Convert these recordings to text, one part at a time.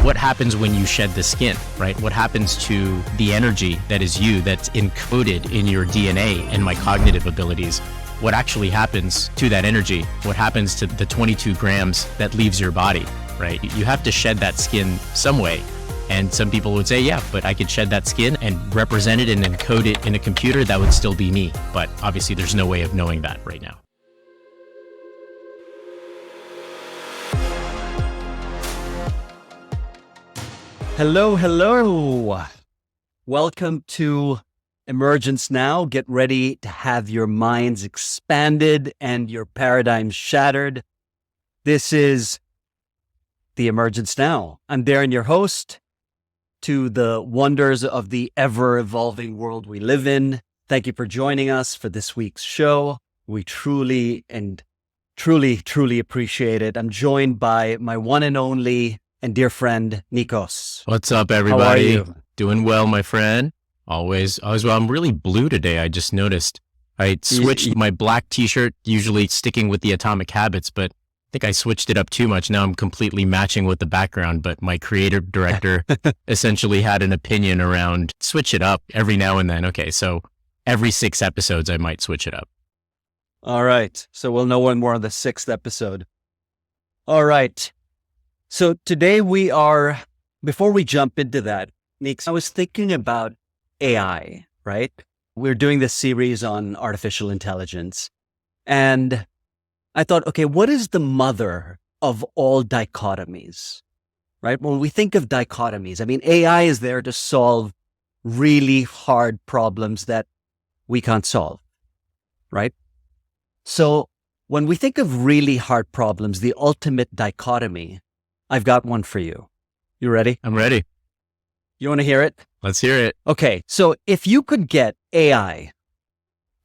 what happens when you shed the skin, right? What happens to the energy that is you, that's encoded in your DNA and my cognitive abilities? What actually happens to that energy? What happens to the 22 grams that leaves your body, right? You have to shed that skin some way. And some people would say, yeah, but I could shed that skin and represent it and encode it in a computer. That would still be me. But obviously there's no way of knowing that right now. Hello. Welcome to Emergence Now. Get ready to have your minds expanded and your paradigms shattered. This is the Emergence Now. I'm Darren, your host, to the wonders of the ever-evolving world we live in. Thank you for joining us for this week's show. We truly appreciate it. I'm joined by my one and only and dear friend, Nikos. What's up, everybody? How are you? Doing well, my friend. Always well. I'm really blue today. I just noticed. I switched my black t-shirt, usually sticking with the Atomic Habits, but I think I switched it up too much. Now I'm completely matching with the background, but my creative director essentially had an opinion around switch it up every now and then. Okay, so every 6 episodes, I might switch it up. All right. So we'll know one more on the 6th episode. All right. So today before we jump into that, Nix, I was thinking about AI, right? We're doing this series on artificial intelligence. And I thought, okay, what is the mother of all dichotomies, right? When we think of dichotomies, I mean, AI is there to solve really hard problems that we can't solve, right? So when we think of really hard problems, the ultimate dichotomy, I've got one for you. You ready? I'm ready. You want to hear it? Let's hear it. Okay. So if you could get AI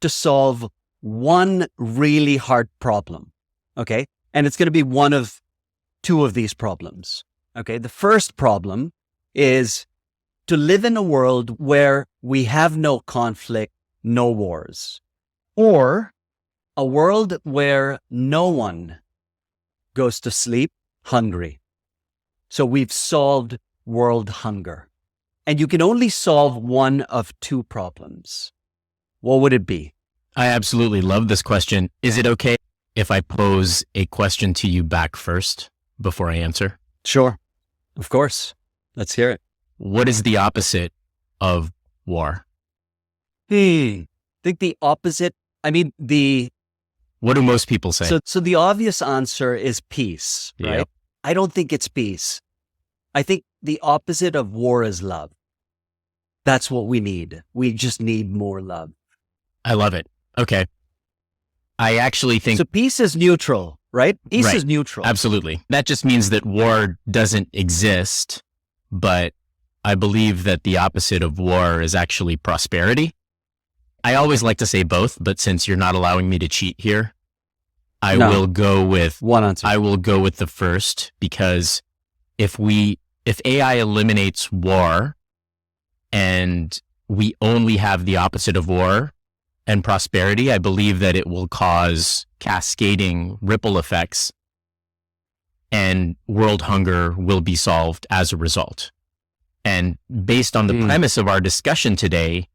to solve one really hard problem, okay, and it's going to be one of 2 of these problems, okay? The first problem is to live in a world where we have no conflict, no wars, or a world where no one goes to sleep hungry. So we've solved world hunger. And you can only solve one of 2 problems. What would it be? I absolutely love this question. Is it okay if I pose a question to you back first before I answer? Sure. Of course. Let's hear it. What is the opposite of war? I think the opposite, what do most people say? So the obvious answer is peace, right? Yep. I don't think it's peace. I think the opposite of war is love. That's what we need. We just need more love. I love it. Okay. I actually think... So peace is neutral, right? Peace is neutral. Absolutely. That just means that war doesn't exist, but I believe that the opposite of war is actually prosperity. I always like to say both, but since you're not allowing me to cheat here, I will go with one answer. I will go with the first, because if AI eliminates war and we only have the opposite of war and prosperity, I believe that it will cause cascading ripple effects and world hunger will be solved as a result. And based on the premise of our discussion today,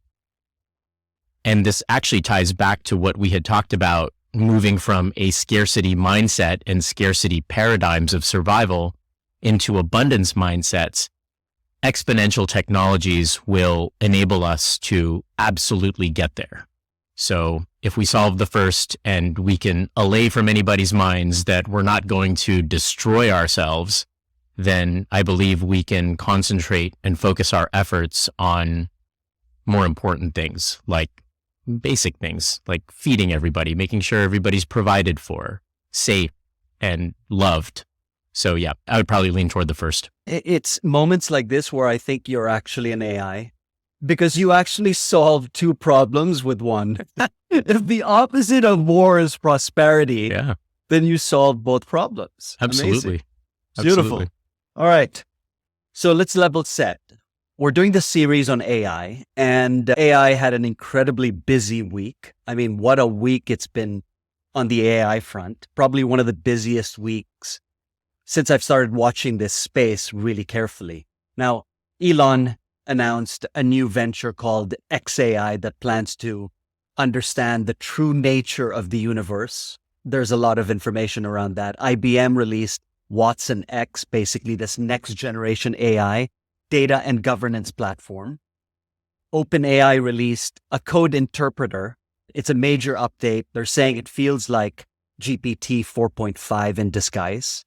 and this actually ties back to what we had talked about, moving from a scarcity mindset and scarcity paradigms of survival into abundance mindsets, exponential technologies will enable us to absolutely get there. So if we solve the first and we can allay from anybody's minds that we're not going to destroy ourselves, then I believe we can concentrate and focus our efforts on more important things, like basic things like feeding everybody, making sure everybody's provided for, safe, and loved. So yeah, I would probably lean toward the first. It's moments like this where I think you're actually an AI, because you actually solve 2 problems with one. If the opposite of war is prosperity, then you solve both problems. Absolutely. Beautiful. Absolutely. All right. So let's level set. We're doing this series on AI, and AI had an incredibly busy week. I mean, what a week it's been on the AI front. Probably one of the busiest weeks since I've started watching this space really carefully. Now, Elon announced a new venture called XAI that plans to understand the true nature of the universe. There's a lot of information around that. IBM released Watson X, basically this next generation AI data and governance platform. OpenAI released a code interpreter. It's a major update. They're saying it feels like GPT 4.5 in disguise.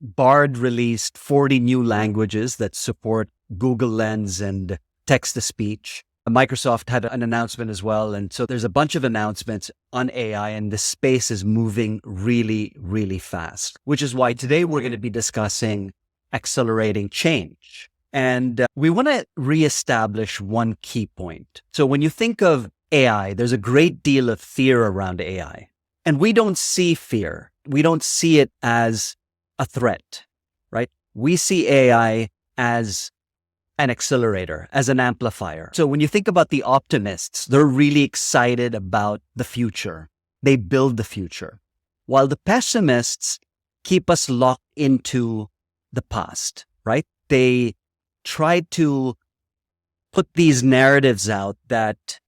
Bard released 40 new languages that support Google Lens and text-to-speech. Microsoft had an announcement as well. And so there's a bunch of announcements on AI, and the space is moving really, really fast, which is why today we're going to be discussing accelerating change. And we want to reestablish one key point. So when you think of AI, there's a great deal of fear around AI. And we don't see fear. We don't see it as a threat, right? We see AI as an accelerator, as an amplifier. So when you think about the optimists, they're really excited about the future. They build the future. While the pessimists keep us locked into the past, right? They try to put these narratives out that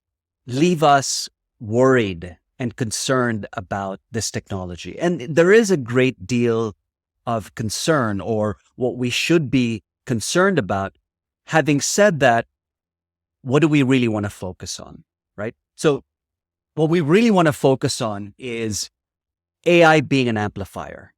leave us worried and concerned about this technology. And there is a great deal of concern, or what we should be concerned about. Having said that, what do we really want to focus on, right? So what we really want to focus on is AI being an amplifier,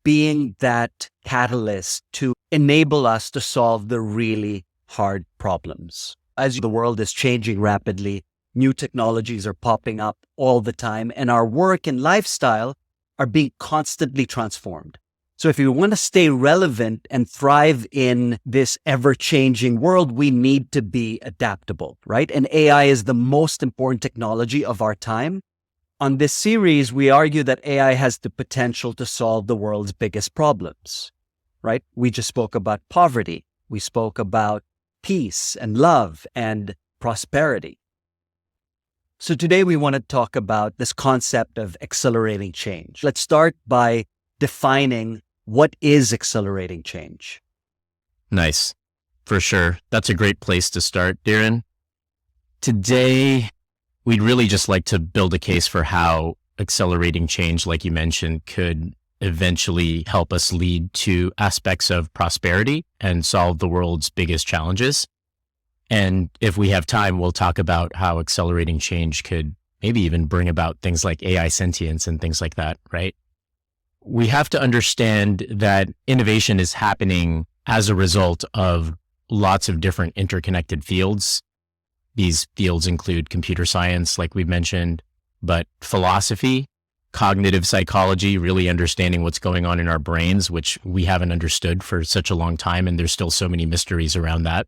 being that catalyst to enable us to solve the really hard problems. As the world is changing rapidly, new technologies are popping up all the time, and our work and lifestyle are being constantly transformed. So if we want to stay relevant and thrive in this ever-changing world, we need to be adaptable, right? And AI is the most important technology of our time. On this series, we argue that AI has the potential to solve the world's biggest problems, right? We just spoke about poverty. We spoke about peace and love and prosperity. So today we want to talk about this concept of accelerating change. Let's start by defining what is accelerating change. Nice. For sure. That's a great place to start, Darren. Today, we'd really just like to build a case for how accelerating change, like you mentioned, could eventually help us lead to aspects of prosperity and solve the world's biggest challenges. And if we have time, we'll talk about how accelerating change could maybe even bring about things like AI sentience and things like that, right? We have to understand that innovation is happening as a result of lots of different interconnected fields. These fields include computer science, like we mentioned, but philosophy, cognitive psychology, really understanding what's going on in our brains, which we haven't understood for such a long time, and there's still so many mysteries around that.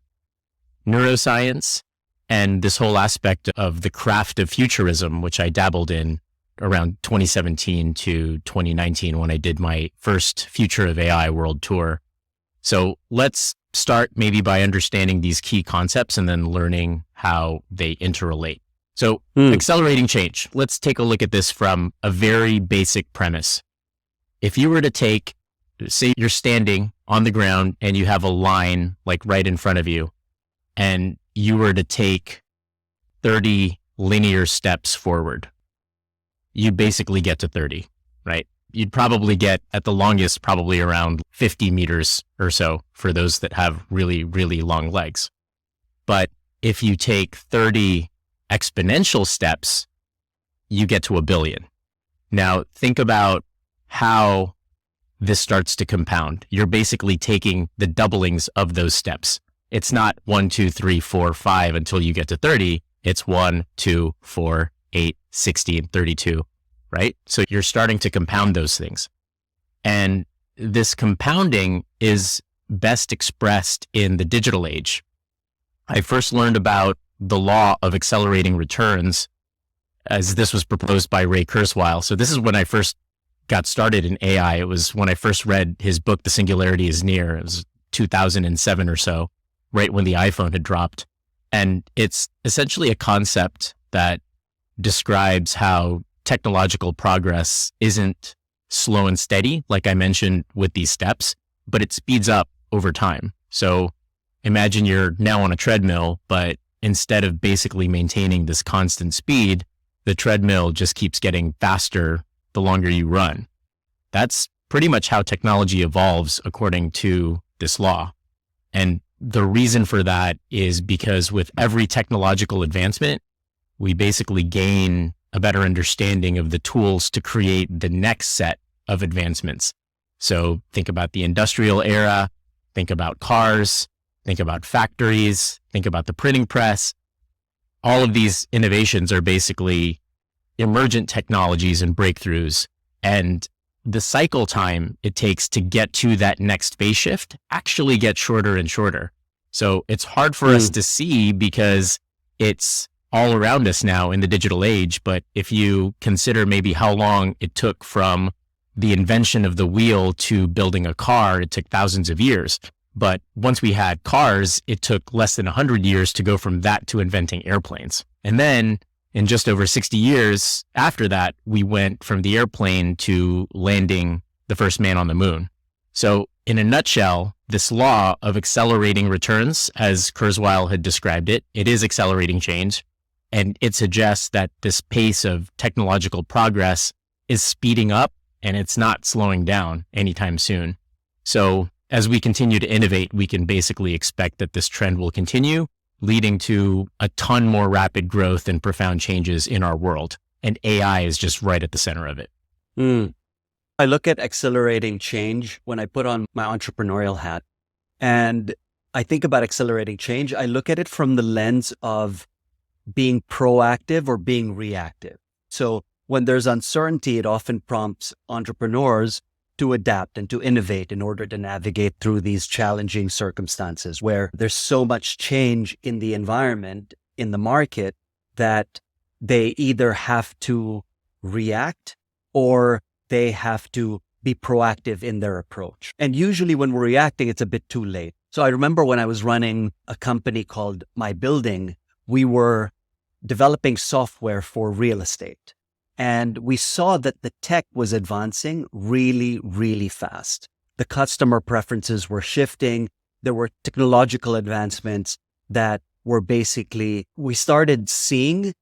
Neuroscience, and this whole aspect of the craft of futurism, which I dabbled in around 2017 to 2019 when I did my first Future of AI world tour. So let's start maybe by understanding these key concepts and then learning how they interrelate. So accelerating change. Let's take a look at this from a very basic premise. If you were to take, say you're standing on the ground and you have a line like right in front of you, and you were to take 30 linear steps forward, you basically get to 30, right? You'd probably get at the longest, probably around 50 meters or so for those that have really, really long legs. But if you take 30 exponential steps, you get to 1 billion. Now, think about how this starts to compound. You're basically taking the doublings of those steps. It's not 1, 2, 3, 4, 5 until you get to 30. It's 1, 2, 4, 8, 16, 32, right? So you're starting to compound those things. And this compounding is best expressed in the digital age. I first learned about the law of accelerating returns as this was proposed by Ray Kurzweil. So this is when I first got started in AI. It was when I first read his book, The Singularity is Near. It was 2007 or so, right when the iPhone had dropped. And it's essentially a concept that describes how technological progress isn't slow and steady, like I mentioned with these steps, but it speeds up over time. So imagine you're now on a treadmill, but instead of basically maintaining this constant speed, the treadmill just keeps getting faster the longer you run. That's pretty much how technology evolves according to this law. And the reason for that is because with every technological advancement, we basically gain a better understanding of the tools to create the next set of advancements. So think about the industrial era, think about cars, think about factories, think about the printing press. All of these innovations are basically emergent technologies and breakthroughs. And the cycle time it takes to get to that next phase shift actually gets shorter and shorter. So it's hard for us to see because it's all around us now in the digital age. But if you consider maybe how long it took from the invention of the wheel to building a car, it took thousands of years. But once we had cars, it took less than 100 years to go from that to inventing airplanes. And then in just over 60 years after that, we went from the airplane to landing the first man on the moon. So in a nutshell, this law of accelerating returns, as Kurzweil had described it, it is accelerating change. And it suggests that this pace of technological progress is speeding up and it's not slowing down anytime soon. So as we continue to innovate, we can basically expect that this trend will continue, leading to a ton more rapid growth and profound changes in our world. And AI is just right at the center of it. I look at accelerating change when I put on my entrepreneurial hat. And I think about accelerating change. I look at it from the lens of being proactive or being reactive. So when there's uncertainty, it often prompts entrepreneurs to adapt and to innovate in order to navigate through these challenging circumstances where there's so much change in the environment, in the market, that they either have to react or they have to be proactive in their approach. And usually when we're reacting, it's a bit too late. So I remember when I was running a company called My Building, we were developing software for real estate. And we saw that the tech was advancing really, really fast. The customer preferences were shifting. There were technological advancements that were basically, we started seeing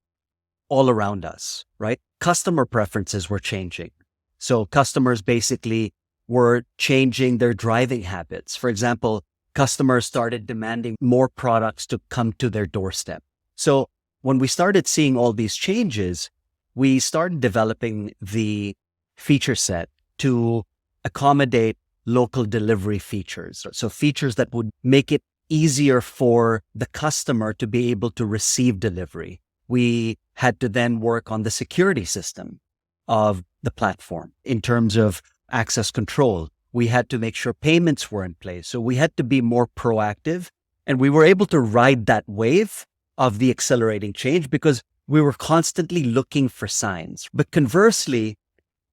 all around us, right? Customer preferences were changing. So customers basically were changing their driving habits. For example, customers started demanding more products to come to their doorstep. So when we started seeing all these changes, we started developing the feature set to accommodate local delivery features. So features that would make it easier for the customer to be able to receive delivery. We had to then work on the security system of the platform in terms of access control. We had to make sure payments were in place. So we had to be more proactive, and we were able to ride that wave of the accelerating change because we were constantly looking for signs. But conversely,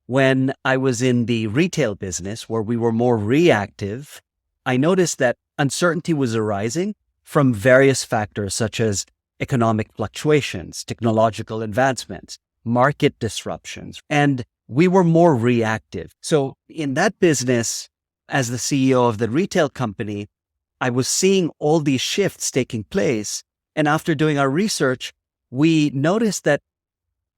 when I was in the retail business where we were more reactive, I noticed that uncertainty was arising from various factors such as economic fluctuations, technological advancements, market disruptions, and we were more reactive. So in that business, as the CEO of the retail company, I was seeing all these shifts taking place. And after doing our research, we noticed that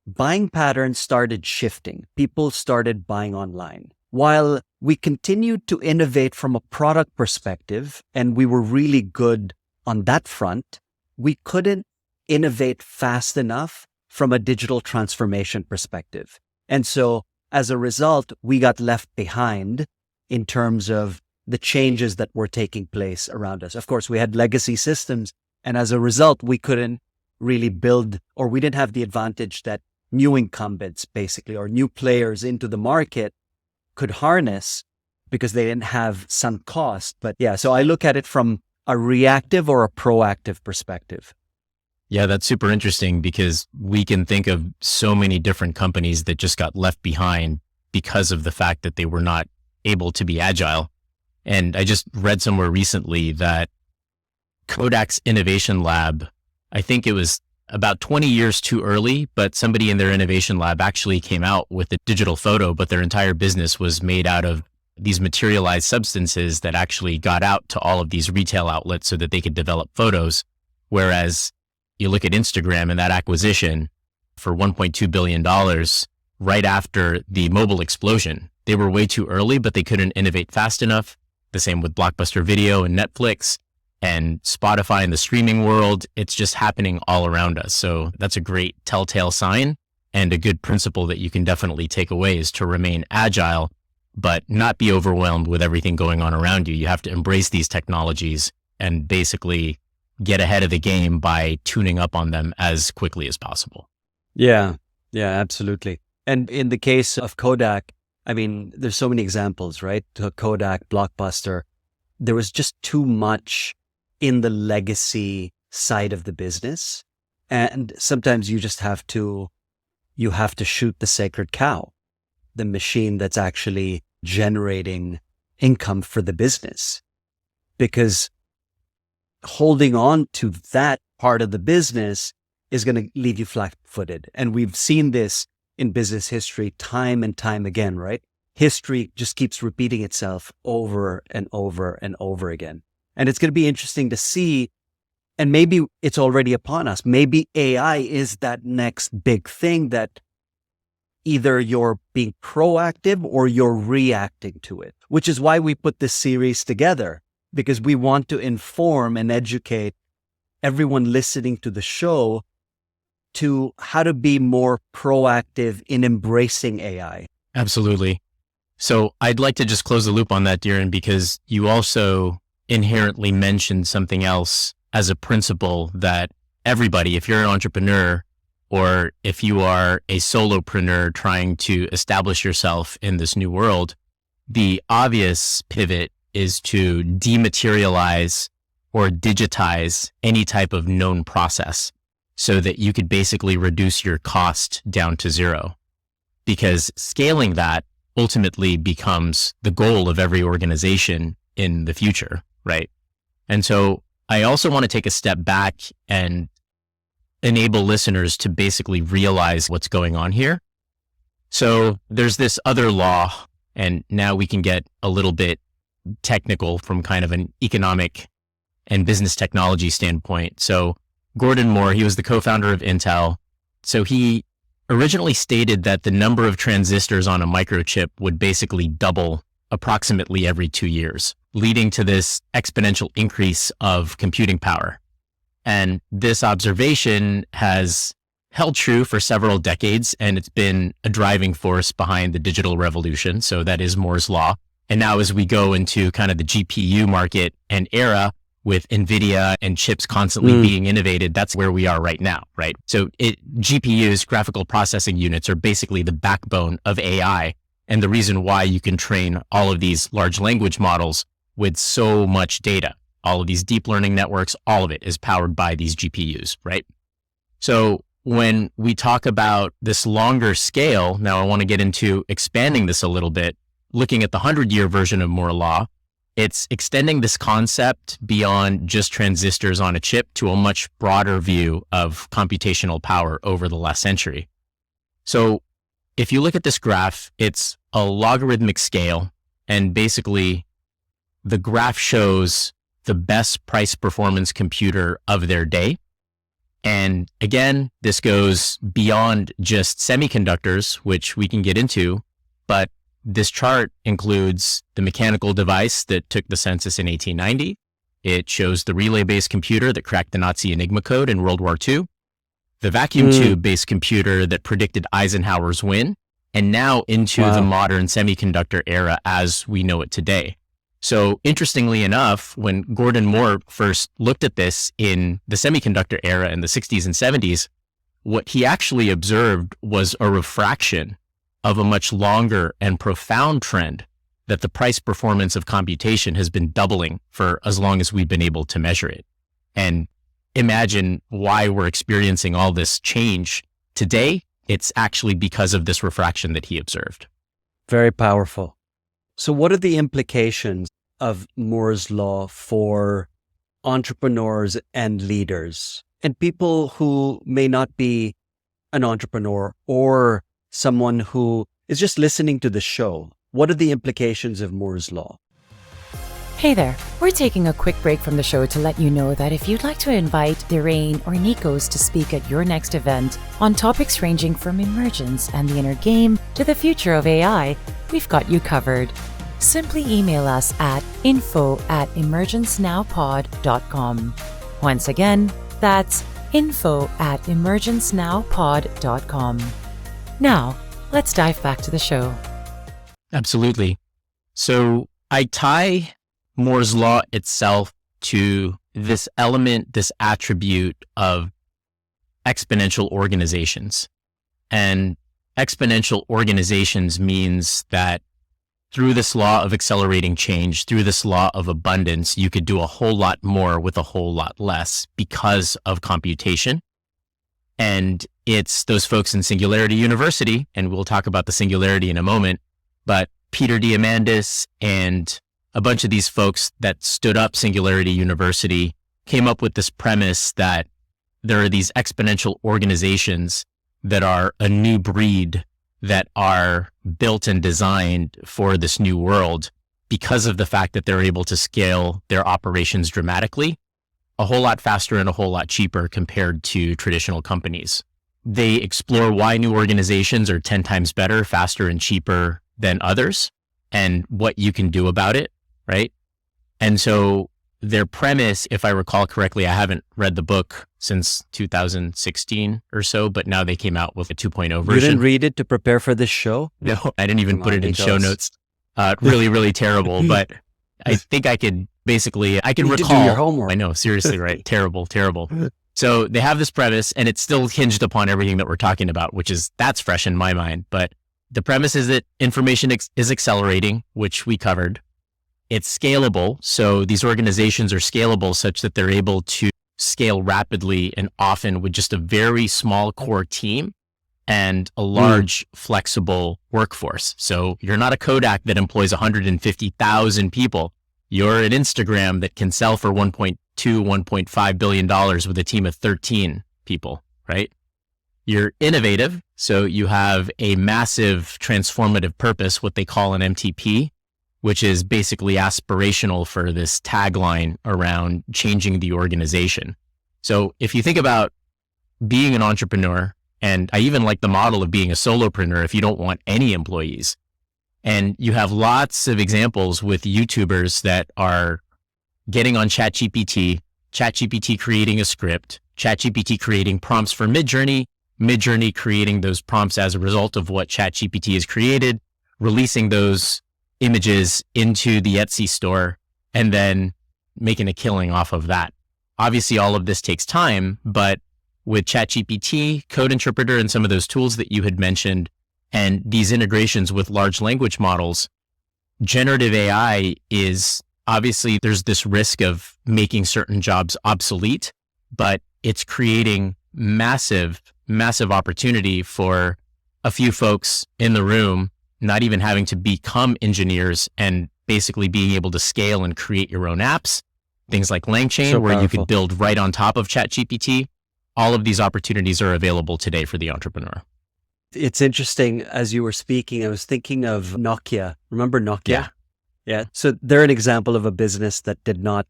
buying patterns started shifting. People started buying online. While we continued to innovate from a product perspective, and we were really good on that front, we couldn't innovate fast enough from a digital transformation perspective. And so as a result, we got left behind in terms of the changes that were taking place around us. Of course, we had legacy systems, and as a result, we couldn't really build, or we didn't have the advantage that new incumbents basically, or new players into the market could harness because they didn't have sunk cost. But yeah, so I look at it from a reactive or a proactive perspective. Yeah, that's super interesting because we can think of so many different companies that just got left behind because of the fact that they were not able to be agile. And I just read somewhere recently that Kodak's Innovation Lab, I think it was about 20 years too early, but somebody in their innovation lab actually came out with a digital photo, but their entire business was made out of these materialized substances that actually got out to all of these retail outlets so that they could develop photos. Whereas you look at Instagram and that acquisition for $1.2 billion right after the mobile explosion. They were way too early, but they couldn't innovate fast enough. The same with Blockbuster Video and Netflix and Spotify in the streaming world. It's just happening all around us. So that's a great telltale sign, and a good principle that you can definitely take away is to remain agile, but not be overwhelmed with everything going on around you. You have to embrace these technologies and basically get ahead of the game by tuning up on them as quickly as possible. Yeah, absolutely. And in the case of Kodak, I mean, there's so many examples, right? Kodak, Blockbuster, there was just too much in the legacy side of the business. And sometimes you just have to shoot the sacred cow, the machine that's actually generating income for the business. Because holding on to that part of the business is going to leave you flat-footed. And we've seen this in business history time and time again, right? History just keeps repeating itself over and over and over again. And it's going to be interesting to see, and maybe it's already upon us. Maybe AI is that next big thing that either you're being proactive or you're reacting to it, which is why we put this series together, because we want to inform and educate everyone listening to the show to how to be more proactive in embracing AI. Absolutely. So I'd like to just close the loop on that, Dhiren, because you also inherently mentioned something else as a principle that everybody, if you're an entrepreneur or if you are a solopreneur trying to establish yourself in this new world, the obvious pivot is to dematerialize or digitize any type of known process so that you could basically reduce your cost down to zero. Because scaling that ultimately becomes the goal of every organization in the future, right? And so I also want to take a step back and enable listeners to basically realize what's going on here. So there's this other law, and now we can get a little bit technical from kind of an economic and business technology standpoint. So Gordon Moore, he was the co-founder of Intel. So he originally stated that the number of transistors on a microchip would basically double approximately every 2 years, leading to this exponential increase of computing power. And this observation has held true for several decades, and it's been a driving force behind the digital revolution. So that is Moore's law. And now as we go into kind of the GPU market and era with NVIDIA and chips constantly being innovated, that's where we are right now, right? So GPUs, graphical processing units, are basically the backbone of AI. And the reason why you can train all of these large language models with so much data, all of these deep learning networks, all of it is powered by these GPUs, right? So when we talk about this longer scale, now I want to get into expanding this a little bit, looking at the 100-year version of Moore's law. It's extending this concept beyond just transistors on a chip to a much broader view of computational power over the last century. So if you look at this graph, it's a logarithmic scale, and basically the graph shows the best price performance computer of their day. And again, this goes beyond just semiconductors, which we can get into, but this chart includes the mechanical device that took the census in 1890. It shows the relay-based computer that cracked the Nazi Enigma code in World War II, the vacuum tube-based computer that predicted Eisenhower's win, and now into the modern semiconductor era as we know it today. So interestingly enough, when Gordon Moore first looked at this in the semiconductor era in the 60s and 70s, what he actually observed was a refraction of a much longer and profound trend that the price performance of computation has been doubling for as long as we've been able to measure it. And imagine why we're experiencing all this change today. It's actually because of this refraction that he observed. Very powerful. So what are the implications of Moore's law for entrepreneurs and leaders And people who may not be an entrepreneur or someone who is just listening to the show, what are the implications of Moore's Law? Hey there, we're taking a quick break from the show to let you know that if you'd like to invite Dirain or Nikos to speak at your next event on topics ranging from emergence and the inner game to the future of AI, we've got you covered. Simply email us at info@emergencenowpod.com. Once again, that's info@emergencenowpod.com. Now, let's dive back to the show. Absolutely. So I tie Moore's Law itself to this element, this attribute of exponential organizations. And exponential organizations means that through this law of accelerating change, through this law of abundance, you could do a whole lot more with a whole lot less because of computation. And it's those folks in Singularity University, and we'll talk about the Singularity in a moment, but Peter Diamandis and a bunch of these folks that stood up Singularity University came up with this premise that there are these exponential organizations that are a new breed that are built and designed for this new world because of the fact that they're able to scale their operations dramatically, a whole lot faster and a whole lot cheaper compared to traditional companies. They explore why new organizations are 10 times better, faster, and cheaper than others and what you can do about it, right? And so their premise, if I recall correctly, I haven't read the book since 2016 or so, but now they came out with a 2.0 version. You didn't read it to prepare for this show? No, I didn't even put it in show notes. Really, really terrible. But I think I could basically, I can you recall. Do your homework. I know, seriously, right? Terrible. So they have this premise and it's still hinged upon everything that we're talking about, which is, that's fresh in my mind. But the premise is that information is accelerating, which we covered. It's scalable. So these organizations are scalable such that they're able to scale rapidly and often with just a very small core team and a large flexible workforce. So you're not a Kodak that employs 150,000 people. You're an Instagram that can sell for $1.2, $1.5 billion with a team of 13 people, right? You're innovative. So you have a massive transformative purpose, what they call an MTP, which is basically aspirational for this tagline around changing the organization. So if you think about being an entrepreneur, and I even like the model of being a solopreneur if you don't want any employees, and you have lots of examples with YouTubers that are getting on ChatGPT creating a script, ChatGPT creating prompts for Midjourney creating those prompts as a result of what ChatGPT has created, releasing those images into the Etsy store, and then making a killing off of that. Obviously, all of this takes time, but with ChatGPT, Code Interpreter, and some of those tools that you had mentioned, and these integrations with large language models, generative AI is obviously, there's this risk of making certain jobs obsolete, but it's creating massive opportunity for a few folks in the room not even having to become engineers and basically being able to scale and create your own apps, things like LangChain, where you could build right on top of ChatGPT. All of these opportunities are available today for the entrepreneur. It's interesting. As you were speaking, I was thinking of Nokia. Remember Nokia? Yeah. So they're an example of a business that did not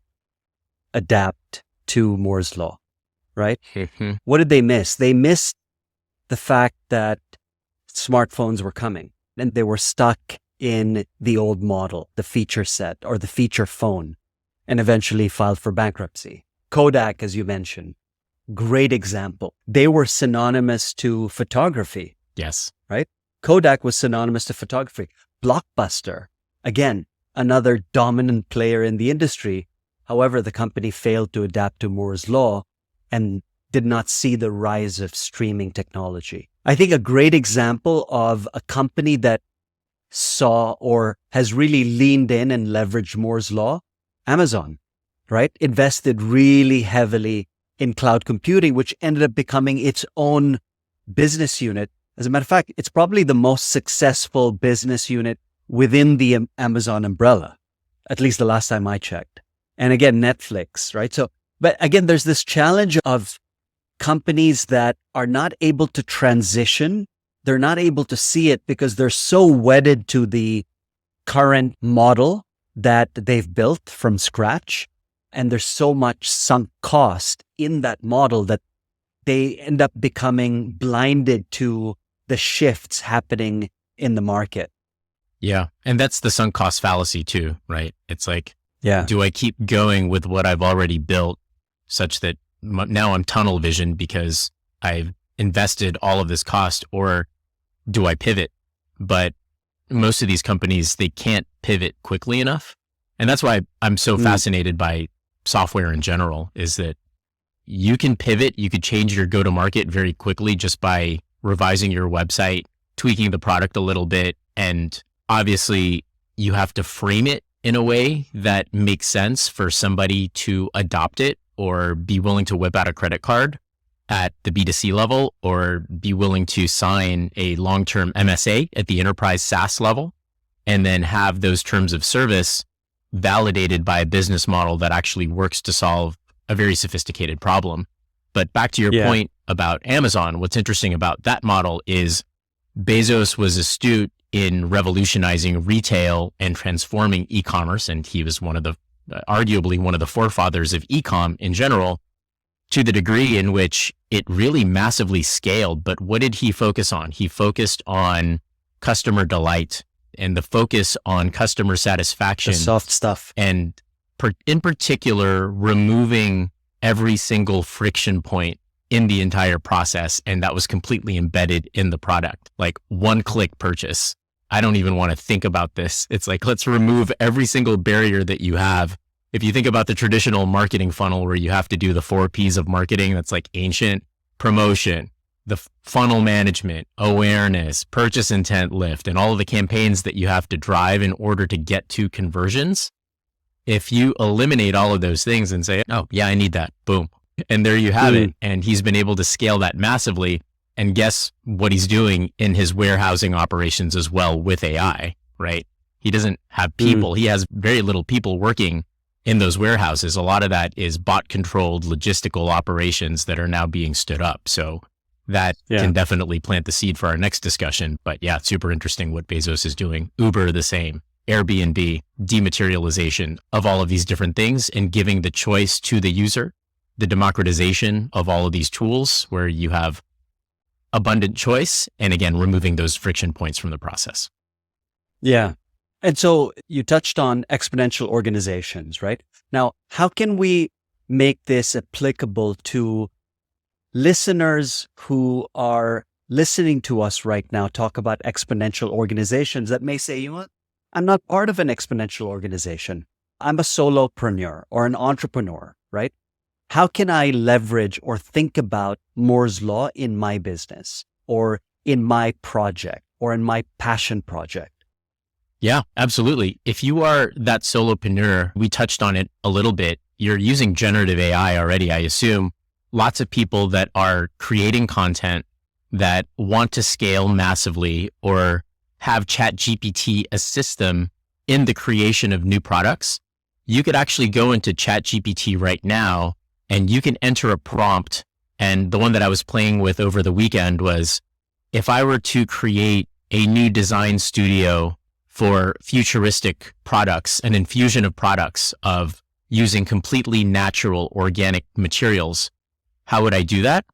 adapt to Moore's Law, right? What did they miss? They missed the fact that smartphones were coming. And they were stuck in the old model, the feature set or the feature phone, and eventually filed for bankruptcy. Kodak, as you mentioned, great example. They were synonymous to photography. Yes. Right? Kodak was synonymous to photography. Blockbuster, again, another dominant player in the industry. However, the company failed to adapt to Moore's Law and did not see the rise of streaming technology. I think a great example of a company that saw or has really leaned in and leveraged Moore's Law, Amazon, right? Invested really heavily in cloud computing, which ended up becoming its own business unit. As a matter of fact, it's probably the most successful business unit within the Amazon umbrella, at least the last time I checked. And again, Netflix, right? So, but again, there's this challenge of companies that are not able to transition. They're not able to see it because they're so wedded to the current model that they've built from scratch. And there's so much sunk cost in that model that they end up becoming blinded to the shifts happening in the market. Yeah. And that's the sunk cost fallacy too, right? It's like, Yeah. do I keep going with what I've already built such that now I'm tunnel vision because I've invested all of this cost, or do I pivot? But most of these companies, they can't pivot quickly enough. And that's why I'm so fascinated by software in general, is that you can pivot, you could change your go-to-market very quickly just by revising your website, tweaking the product a little bit. And obviously you have to frame it in a way that makes sense for somebody to adopt it or be willing to whip out a credit card at the B2C level, or be willing to sign a long-term MSA at the enterprise SaaS level, and then have those terms of service validated by a business model that actually works to solve a very sophisticated problem. But back to your point about Amazon, what's interesting about that model is Bezos was astute in revolutionizing retail and transforming e-commerce. And he was arguably one of the forefathers of e-com in general, to the degree in which it really massively scaled. But what did he focus on? He focused on customer delight and the focus on customer satisfaction. The soft stuff. And in particular, removing every single friction point in the entire process. And that was completely embedded in the product, like one-click purchase. I don't even want to think about this. It's like, let's remove every single barrier that you have. If you think about the traditional marketing funnel where you have to do the 4 Ps of marketing, that's like ancient: promotion, the funnel management, awareness, purchase intent lift, and all of the campaigns that you have to drive in order to get to conversions. If you eliminate all of those things and say, oh yeah, I need that, boom. And there you have it. And he's been able to scale that massively. And guess what he's doing in his warehousing operations as well with AI, right? He doesn't have people. He has very little people working in those warehouses. A lot of that is bot controlled logistical operations that are now being stood up. So that can definitely plant the seed for our next discussion. But yeah, it's super interesting what Bezos is doing. Uber, the same. Airbnb, dematerialization of all of these different things and giving the choice to the user, the democratization of all of these tools where you have abundant choice, and again, removing those friction points from the process. Yeah. And so you touched on exponential organizations, right? Now, how can we make this applicable to listeners who are listening to us right now talk about exponential organizations that may say, you know what, I'm not part of an exponential organization. I'm a solopreneur or an entrepreneur, right? How can I leverage or think about Moore's Law in my business or in my project or in my passion project? Yeah, absolutely. If you are that solopreneur, we touched on it a little bit. You're using generative AI already, I assume. Lots of people that are creating content that want to scale massively or have ChatGPT assist them in the creation of new products. You could actually go into ChatGPT right now and you can enter a prompt. And the one that I was playing with over the weekend was, if I were to create a new design studio for futuristic products, an infusion of products of using completely natural organic materials, how would I do that?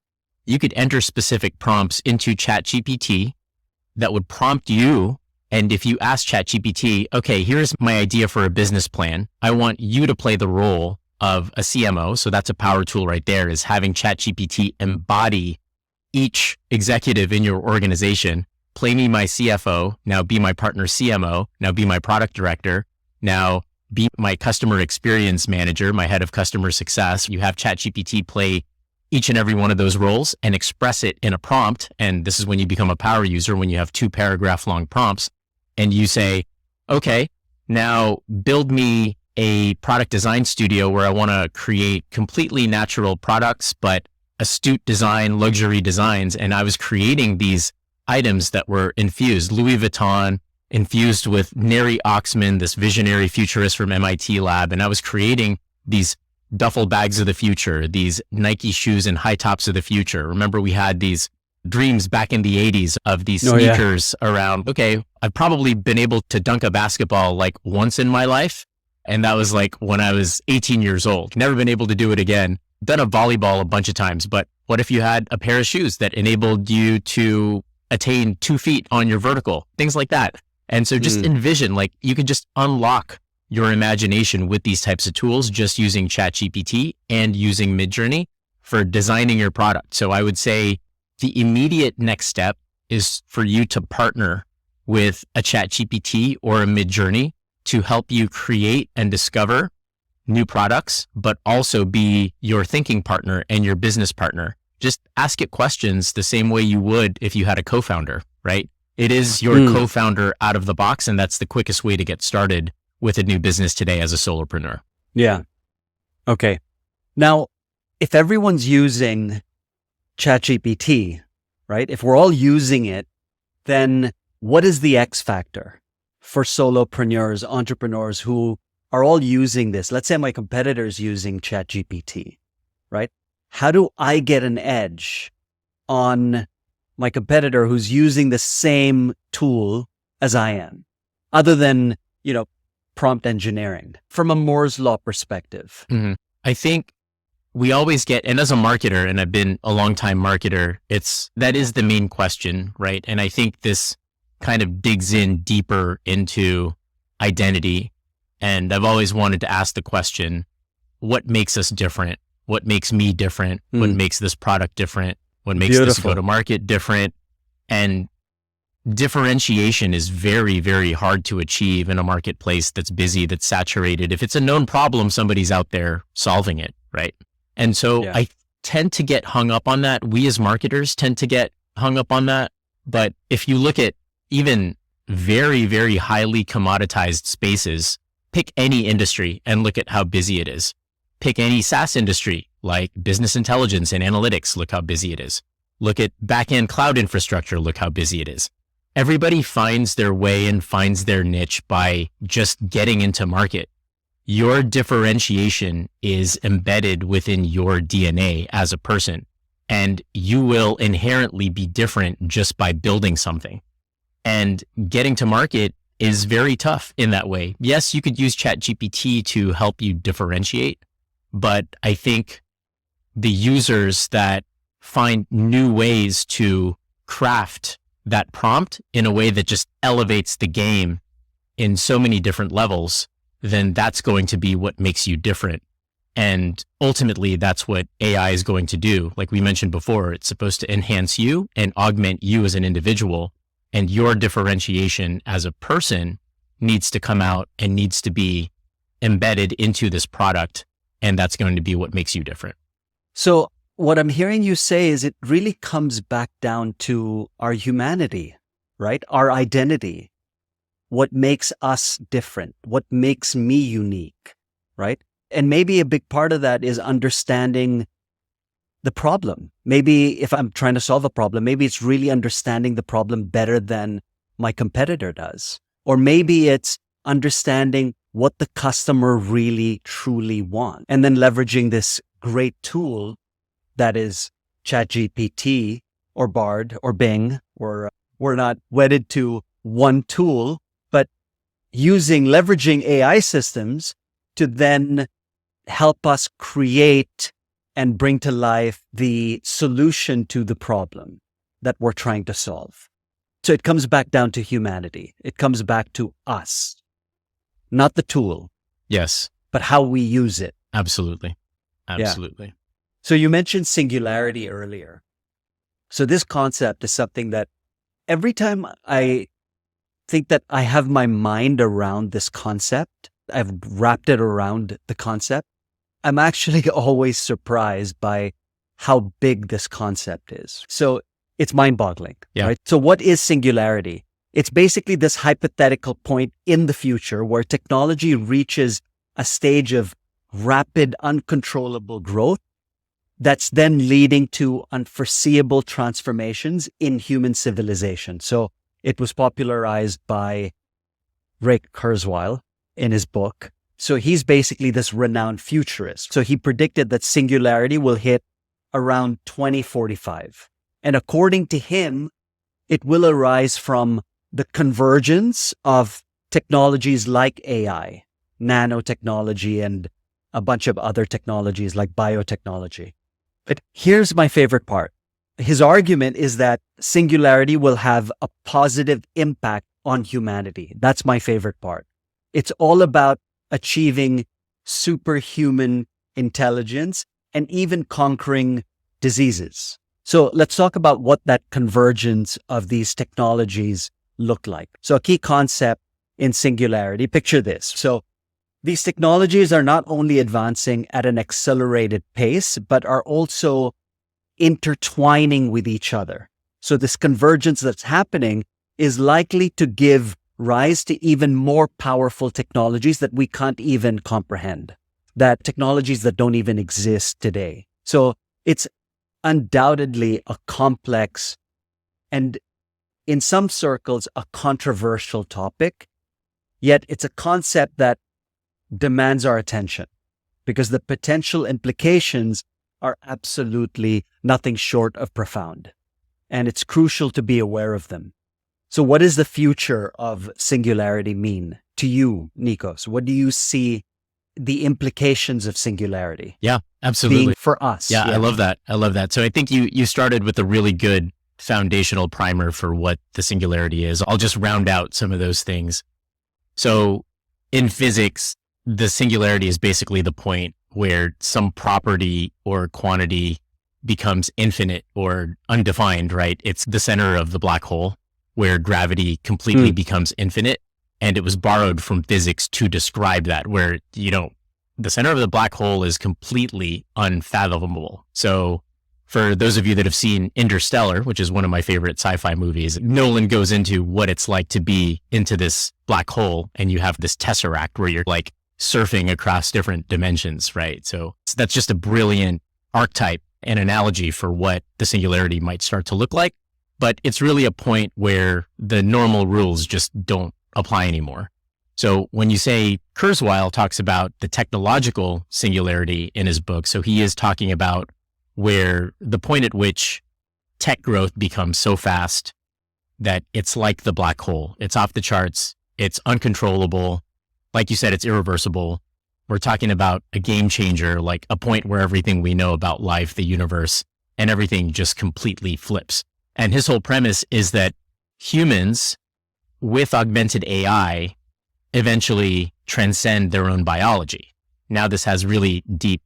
You could enter specific prompts into ChatGPT that would prompt you. And if you ask ChatGPT, okay, here's my idea for a business plan. I want you to play the role of a CMO. So that's a power tool right there, is having ChatGPT embody each executive in your organization. Play me my CFO, now be my partner CMO, now be my product director, now be my customer experience manager, my head of customer success. You have ChatGPT play each and every one of those roles and express it in a prompt. And this is when you become a power user, when you have 2 paragraph long prompts and you say, okay, now build me a product design studio where I want to create completely natural products, but astute design, luxury designs. And I was creating these items that were infused, Louis Vuitton, infused with Neri Oxman, this visionary futurist from MIT lab. And I was creating these duffel bags of the future, these Nike shoes and high tops of the future. Remember, we had these dreams back in the 80s of these sneakers around, okay, I've probably been able to dunk a basketball like once in my life. And that was like when I was 18 years old. Never been able to do it again. Done a volleyball a bunch of times. But what if you had a pair of shoes that enabled you to attain 2 feet on your vertical? Things like that. And so just envision, like you could just unlock your imagination with these types of tools just using ChatGPT and using Midjourney for designing your product. So I would say the immediate next step is for you to partner with a ChatGPT or a Midjourney to help you create and discover new products, but also be your thinking partner and your business partner. Just ask it questions the same way you would if you had a co-founder, right? It is your co-founder out of the box, and that's the quickest way to get started with a new business today as a solopreneur. Yeah. Okay. Now, if everyone's using ChatGPT, right? If we're all using it, then what is the X factor for solopreneurs, entrepreneurs who are all using this? Let's say my competitor's using ChatGPT, right? How do I get an edge on my competitor who's using the same tool as I am, other than, prompt engineering from a Moore's Law perspective? I think we always get, and as a marketer, and I've been a long time marketer, that is the main question, right? And I think this kind of digs in deeper into identity. And I've always wanted to ask the question, what makes us different? What makes me different? What makes this product different? What makes this go-to-market different? And differentiation is very, very hard to achieve in a marketplace that's busy, that's saturated. If it's a known problem, somebody's out there solving it, right? And so I tend to get hung up on that. We as marketers tend to get hung up on that. But if you look at even very, very highly commoditized spaces, pick any industry and look at how busy it is. Pick any SaaS industry like business intelligence and analytics, look how busy it is. Look at back-end cloud infrastructure, look how busy it is. Everybody finds their way and finds their niche by just getting into market. Your differentiation is embedded within your DNA as a person, and you will inherently be different just by building something. And getting to market is very tough in that way. Yes, you could use ChatGPT to help you differentiate, but I think the users that find new ways to craft that prompt in a way that just elevates the game in so many different levels, then that's going to be what makes you different. And ultimately, that's what AI is going to do. Like we mentioned before, it's supposed to enhance you and augment you as an individual. And your differentiation as a person needs to come out and needs to be embedded into this product. And that's going to be what makes you different. So what I'm hearing you say is it really comes back down to our humanity, right? Our identity. What makes us different? What makes me unique, right? And maybe a big part of that is understanding the problem. Maybe if I'm trying to solve a problem, maybe it's really understanding the problem better than my competitor does. Or maybe it's understanding what the customer really, truly wants. And then leveraging this great tool that is ChatGPT or Bard or Bing. We're not wedded to one tool, but leveraging AI systems to then help us create and bring to life the solution to the problem that we're trying to solve. So it comes back down to humanity. It comes back to us, not the tool. Yes. But how we use it. Absolutely. Absolutely. Yeah. So you mentioned singularity earlier. So this concept is something that every time I think that I have my mind around this concept, I've wrapped it around the concept, I'm actually always surprised by how big this concept is. So it's mind-boggling, right? So what is singularity? It's basically this hypothetical point in the future where technology reaches a stage of rapid, uncontrollable growth that's then leading to unforeseeable transformations in human civilization. So it was popularized by Ray Kurzweil in his book, So he's basically this renowned futurist. So he predicted that singularity will hit around 2045. And according to him, it will arise from the convergence of technologies like AI, nanotechnology, and a bunch of other technologies like biotechnology. But here's my favorite part. His argument is that singularity will have a positive impact on humanity. That's my favorite part. It's all about achieving superhuman intelligence and even conquering diseases. So let's talk about what that convergence of these technologies look like. So a key concept in singularity, picture this. So these technologies are not only advancing at an accelerated pace, but are also intertwining with each other. So this convergence that's happening is likely to give rise to even more powerful technologies that we can't even comprehend, that technologies that don't even exist today. So it's undoubtedly a complex and in some circles, a controversial topic, yet it's a concept that demands our attention because the potential implications are absolutely nothing short of profound. And it's crucial to be aware of them. So what does the future of singularity mean to you, Nikos? What do you see the implications of singularity? Yeah, absolutely. Being for us. Yeah, I love that. I love that. So I think you started with a really good foundational primer for what the singularity is. I'll just round out some of those things. So in physics, the singularity is basically the point where some property or quantity becomes infinite or undefined, right? It's the center of the black hole where gravity completely becomes infinite. And it was borrowed from physics to describe that, where, the center of the black hole is completely unfathomable. So for those of you that have seen Interstellar, which is one of my favorite sci-fi movies, Nolan goes into what it's like to be into this black hole, and you have this tesseract where you're like surfing across different dimensions, right? So that's just a brilliant archetype and analogy for what the singularity might start to look like. But it's really a point where the normal rules just don't apply anymore. So when you say Kurzweil talks about the technological singularity in his book, so he is talking about where the point at which tech growth becomes so fast that it's like the black hole. It's off the charts. It's uncontrollable. Like you said, it's irreversible. We're talking about a game changer, like a point where everything we know about life, the universe, and everything just completely flips. And his whole premise is that humans with augmented AI eventually transcend their own biology. Now, this has really deep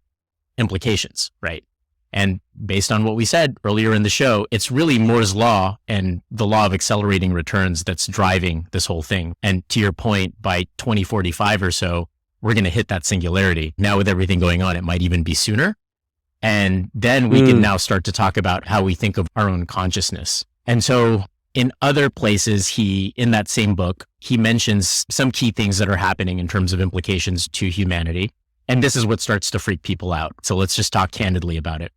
implications, right? And based on what we said earlier in the show, it's really Moore's law and the law of accelerating returns that's driving this whole thing. And to your point, by 2045 or so, we're going to hit that singularity. Now, with everything going on, it might even be sooner. And then we can now start to talk about how we think of our own consciousness. And so in other places, in that same book, he mentions some key things that are happening in terms of implications to humanity. And this is what starts to freak people out. So let's just talk candidly about it.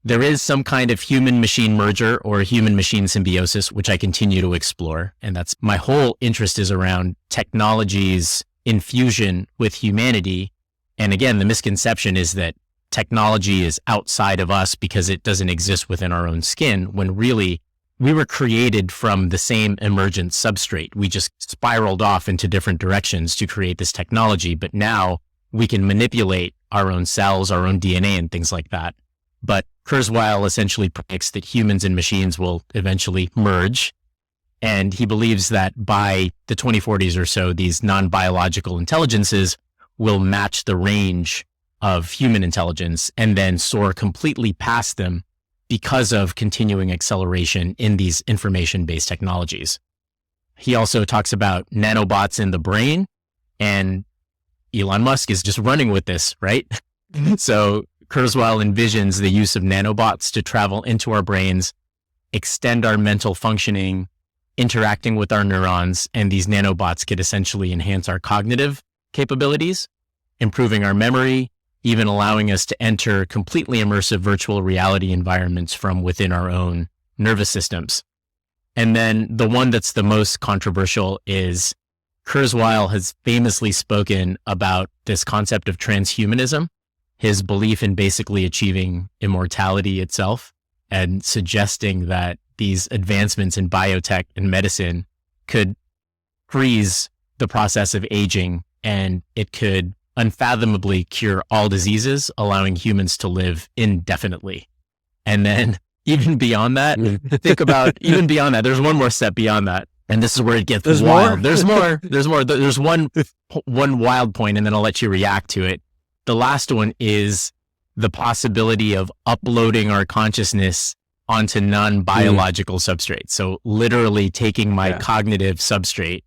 There is some kind of human-machine merger or human-machine symbiosis, which I continue to explore. And that's my whole interest is around technology's infusion with humanity. And again, the misconception is that technology is outside of us because it doesn't exist within our own skin, when really we were created from the same emergent substrate. We just spiraled off into different directions to create this technology. But now we can manipulate our own cells, our own DNA and things like that. But Kurzweil essentially predicts that humans and machines will eventually merge. And he believes that by the 2040s or so, these non-biological intelligences will match the range of human intelligence and then soar completely past them because of continuing acceleration in these information-based technologies. He also talks about nanobots in the brain, and Elon Musk is just running with this, right? So Kurzweil envisions the use of nanobots to travel into our brains, extend our mental functioning, interacting with our neurons, and these nanobots could essentially enhance our cognitive capabilities, improving our memory, even allowing us to enter completely immersive virtual reality environments from within our own nervous systems. And then the one that's the most controversial is Kurzweil has famously spoken about this concept of transhumanism, his belief in basically achieving immortality itself, and suggesting that these advancements in biotech and medicine could freeze the process of aging, and it could unfathomably cure all diseases, allowing humans to live indefinitely. And then even beyond that, think about even beyond that, there's one more step beyond that. And this is where it gets wild. There's more. There's one wild point, and then I'll let you react to it. The last one is the possibility of uploading our consciousness onto non-biological substrates. So literally taking my cognitive substrate,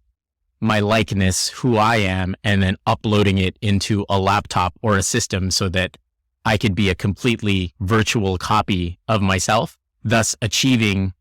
my likeness, who I am, and then uploading it into a laptop or a system so that I could be a completely virtual copy of myself, thus achieving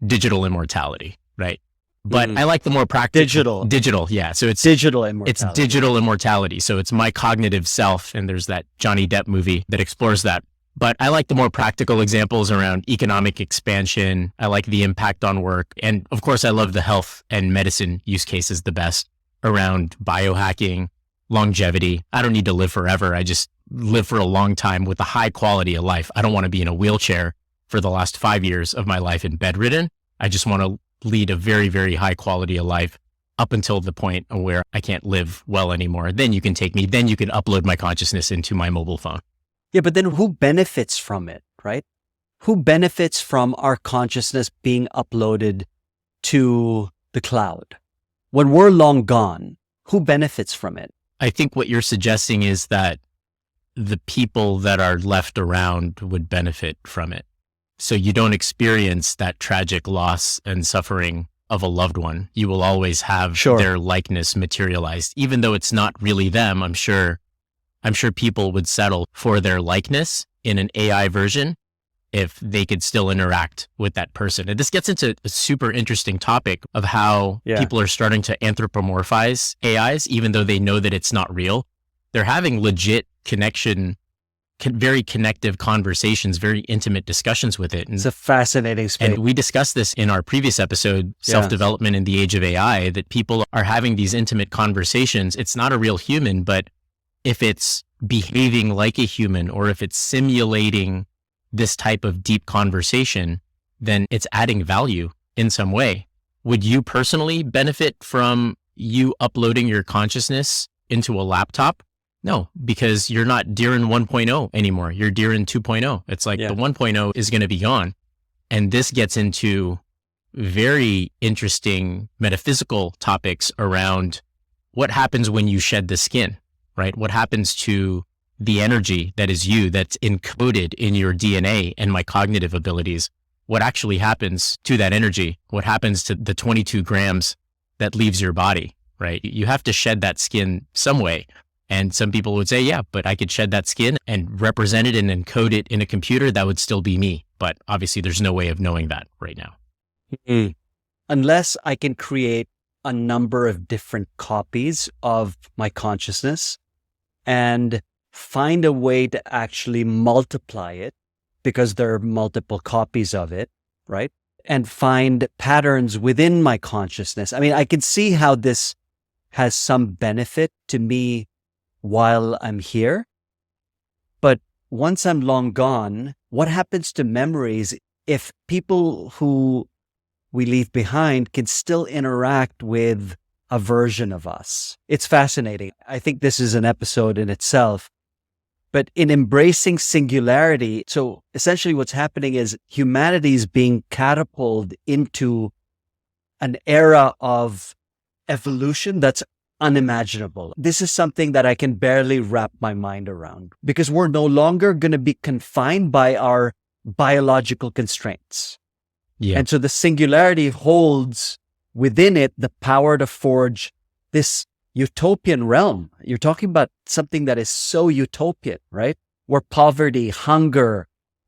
digital immortality, right? But I like the more practical. Digital, yeah. So it's digital immortality. It's digital immortality. So it's my cognitive self, and there's that Johnny Depp movie that explores that. But I like the more practical examples around economic expansion. I like the impact on work. And of course, I love the health and medicine use cases the best around biohacking, longevity. I don't need to live forever. I just live for a long time with a high quality of life. I don't want to be in a wheelchair for the last 5 years of my life and bedridden. I just want to lead a very, very high quality of life up until the point where I can't live well anymore. Then you can take me, then you can upload my consciousness into my mobile phone. Yeah, but then who benefits from it, right? Who benefits from our consciousness being uploaded to the cloud? When we're long gone, who benefits from it? I think what you're suggesting is that the people that are left around would benefit from it. So you don't experience that tragic loss and suffering of a loved one. You will always have their likeness materialized, even though it's not really them. I'm sure people would settle for their likeness in an AI version if they could still interact with that person. And this gets into a super interesting topic of how people are starting to anthropomorphize AIs, even though they know that it's not real. They're having legit connection, very connective conversations, very intimate discussions with it. And, it's a fascinating space. And we discussed this in our previous episode, Self-Development in the Age of AI, that people are having these intimate conversations. It's not a real human, but if it's behaving like a human, or if it's simulating this type of deep conversation, then it's adding value in some way. Would you personally benefit from you uploading your consciousness into a laptop? No, because you're not Diren 1.0 anymore. You're Diren 2.0. It's like the 1.0 is going to be gone. And this gets into very interesting metaphysical topics around what happens when you shed the skin, right? What happens to the energy that is you, that's encoded in your DNA and my cognitive abilities? What actually happens to that energy? What happens to the 22 grams that leaves your body, right? You have to shed that skin some way. And some people would say, yeah, but I could shed that skin and represent it and encode it in a computer. That would still be me. But obviously there's no way of knowing that right now. Unless I can create a number of different copies of my consciousness and find a way to actually multiply it, because there are multiple copies of it, right? And find patterns within my consciousness. I mean, I can see how this has some benefit to me while I'm here. But once I'm long gone, what happens to memories if people who we leave behind can still interact with a version of us? It's fascinating. I think this is an episode in itself. But in embracing singularity, so essentially what's happening is humanity is being catapulted into an era of evolution that's unimaginable. This is something that I can barely wrap my mind around, because we're no longer going to be confined by our biological constraints. Yeah. And so the singularity holds within it the power to forge this utopian realm. You're talking about something that is so utopian, right? Where poverty, hunger,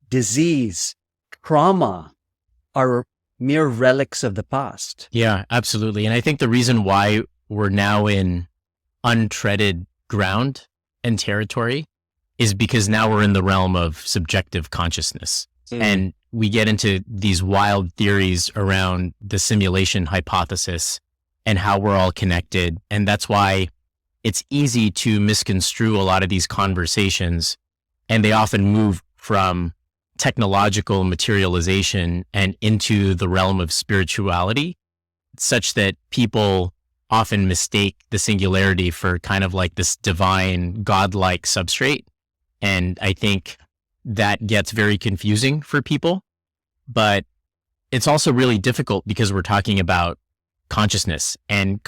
disease, trauma are mere relics of the past. Yeah, absolutely. And I think the reason why we're now in untreaded ground and territory is because now we're in the realm of subjective consciousness. And we get into these wild theories around the simulation hypothesis and how we're all connected. And that's why it's easy to misconstrue a lot of these conversations, and they often move from technological materialization and into the realm of spirituality, such that people often mistake the singularity for kind of like this divine, godlike substrate. And I think that gets very confusing for people. But it's also really difficult because we're talking about consciousness and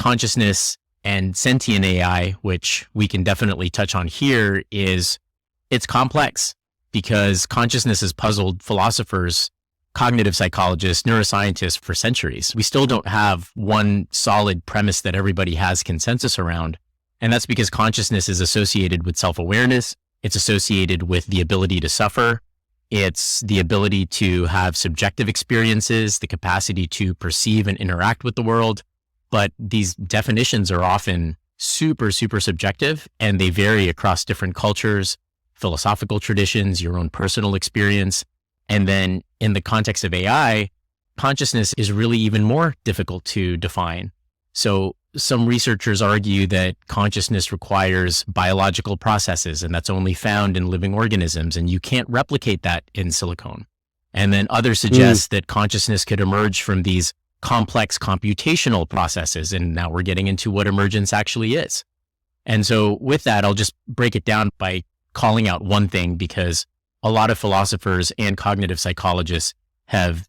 sentient AI, which we can definitely touch on here, it's complex because consciousness has puzzled philosophers, cognitive psychologists, neuroscientists for centuries. We still don't have one solid premise that everybody has consensus around. And that's because consciousness is associated with self-awareness. It's associated with the ability to suffer. It's the ability to have subjective experiences, the capacity to perceive and interact with the world. But these definitions are often super, super subjective, and they vary across different cultures, philosophical traditions, your own personal experience. And then in the context of AI, consciousness is really even more difficult to define. So some researchers argue that consciousness requires biological processes, and that's only found in living organisms, and you can't replicate that in silicone. And then others suggest that consciousness could emerge from these complex computational processes. And now we're getting into what emergence actually is. And so with that, I'll just break it down by calling out one thing, because a lot of philosophers and cognitive psychologists have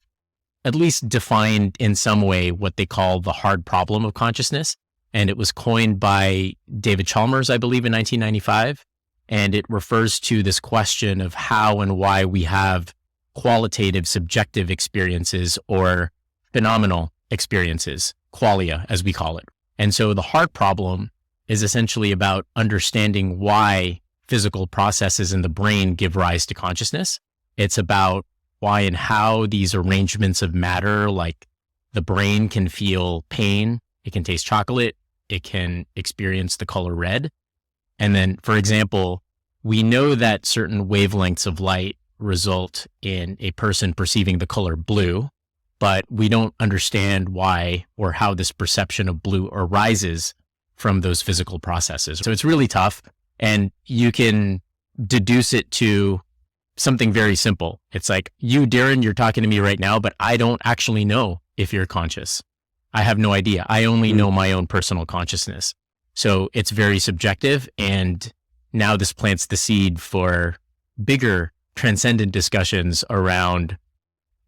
at least defined in some way what they call the hard problem of consciousness. And it was coined by David Chalmers, I believe, in 1995. And it refers to this question of how and why we have qualitative subjective experiences or phenomenal experiences, qualia, as we call it. And so the hard problem is essentially about understanding why physical processes in the brain give rise to consciousness. It's about why and how these arrangements of matter, like the brain can feel pain, it can taste chocolate, it can experience the color red. And then, for example, we know that certain wavelengths of light result in a person perceiving the color blue, but we don't understand why or how this perception of blue arises from those physical processes. So it's really tough. And you can deduce it to something very simple. It's like, you, Darren, you're talking to me right now, but I don't actually know if you're conscious. I have no idea. I only know my own personal consciousness. So it's very subjective. And now this plants the seed for bigger transcendent discussions around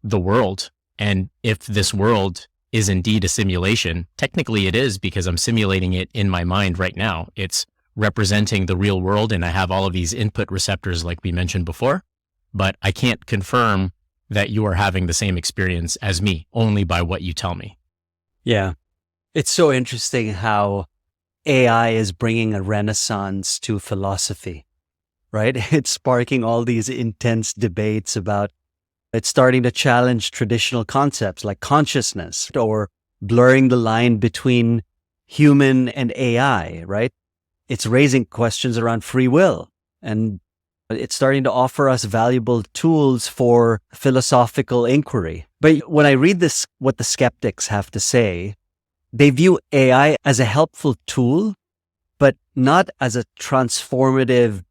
the world. And if this world is indeed a simulation, technically it is, because I'm simulating it in my mind right now. It's representing the real world, and I have all of these input receptors like we mentioned before, but I can't confirm that you are having the same experience as me, only by what you tell me. Yeah. It's so interesting how AI is bringing a renaissance to philosophy, right? It's sparking all these intense debates about, it's starting to challenge traditional concepts like consciousness, or blurring the line between human and AI, right? It's raising questions around free will, and it's starting to offer us valuable tools for philosophical inquiry. But when I read this, what the skeptics have to say, they view AI as a helpful tool, but not as a transformative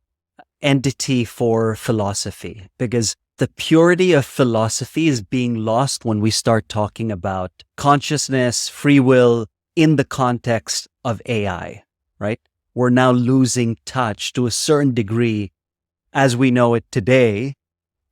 entity for philosophy, because the purity of philosophy is being lost when we start talking about consciousness, free will in the context of AI, right? We're now losing touch to a certain degree, as we know it today,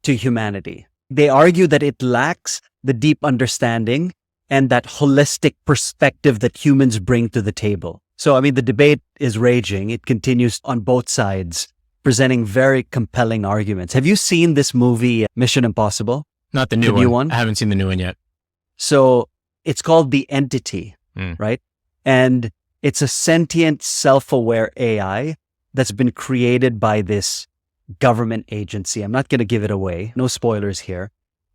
to humanity. They argue that it lacks the deep understanding and that holistic perspective that humans bring to the table. So, I mean, the debate is raging. It continues on both sides, presenting very compelling arguments. Have you seen this movie, Mission Impossible? Not the new one. I haven't seen the new one yet. So it's called The Entity, right? And it's a sentient, self-aware AI that's been created by this government agency. I'm not going to give it away. No spoilers here.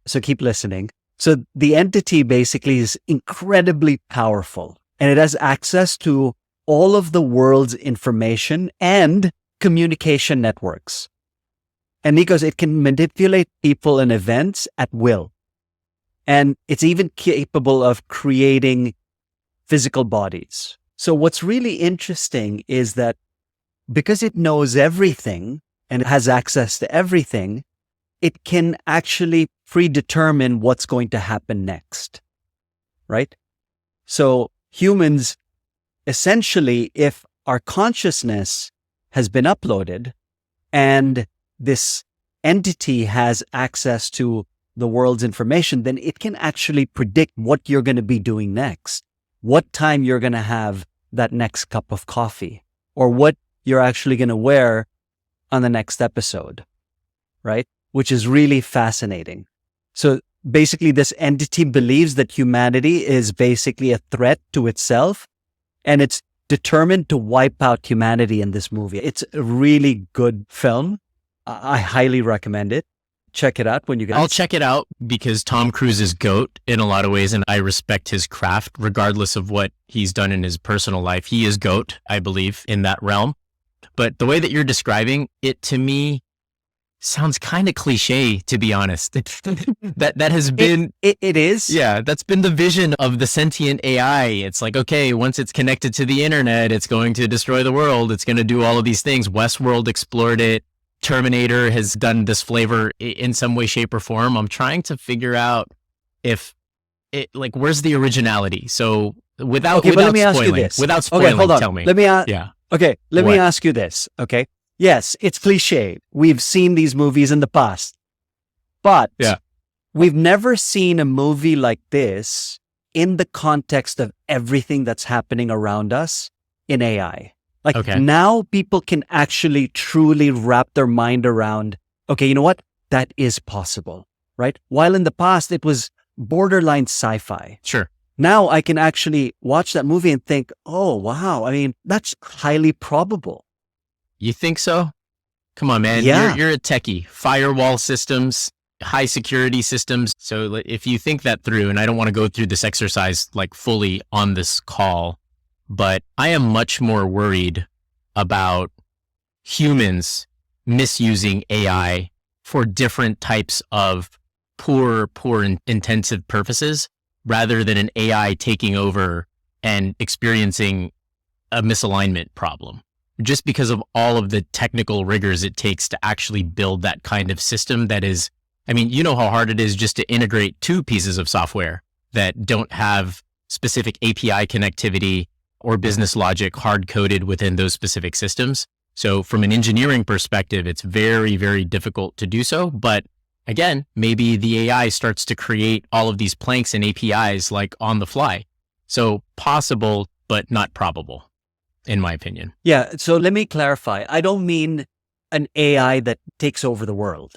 So keep listening. So the entity basically is incredibly powerful, and it has access to all of the world's information and communication networks. And Nikos, it can manipulate people and events at will. And it's even capable of creating physical bodies. So what's really interesting is that because it knows everything and it has access to everything, it can actually predetermine what's going to happen next, right? So humans, essentially, if our consciousness has been uploaded and this entity has access to the world's information, then it can actually predict what you're going to be doing next, what time you're going to have that next cup of coffee, or what you're actually going to wear on the next episode, right? Which is really fascinating. So basically, this entity believes that humanity is basically a threat to itself, and it's determined to wipe out humanity in this movie. It's a really good film. I highly recommend it. Check it out when you guys. I'll check it out because Tom Cruise is GOAT in a lot of ways, and I respect his craft regardless of what he's done in his personal life. He is GOAT, I believe, in that realm. But the way that you're describing it to me sounds kind of cliche, to be honest. That has been... It is? Yeah, that's been the vision of the sentient AI. It's like, okay, once it's connected to the internet, it's going to destroy the world. It's going to do all of these things. Westworld explored it. Terminator has done this flavor in some way, shape, or form. I'm trying to figure out if it, like, where's the originality? So without let me spoiling, ask you this. Without spoiling, okay, hold on. tell me. Let me What? me ask you this. Okay. Yes, it's cliche. We've seen these movies in the past, but we've never seen a movie like this in the context of everything that's happening around us in AI. Like now people can actually truly wrap their mind around, okay, you know what? That is possible, right? While in the past it was borderline sci-fi. Sure. Now I can actually watch that movie and think, oh, wow. I mean, that's highly probable. You think so? Come on, man. Yeah. You're a techie. Firewall systems, high security systems. So if you think that through, and I don't want to go through this exercise like fully on this call, but I am much more worried about humans misusing AI for different types of poor intensive purposes rather than an AI taking over and experiencing a misalignment problem. Just because of all of the technical rigors it takes to actually build that kind of system that is, I mean, you know how hard it is just to integrate two pieces of software that don't have specific API connectivity or business logic hard-coded within those specific systems. So from an engineering perspective, it's very, very difficult to do so. But again, maybe the AI starts to create all of these planks and APIs like on the fly. So possible, but not probable, in my opinion. Yeah. So let me clarify. I don't mean an AI that takes over the world.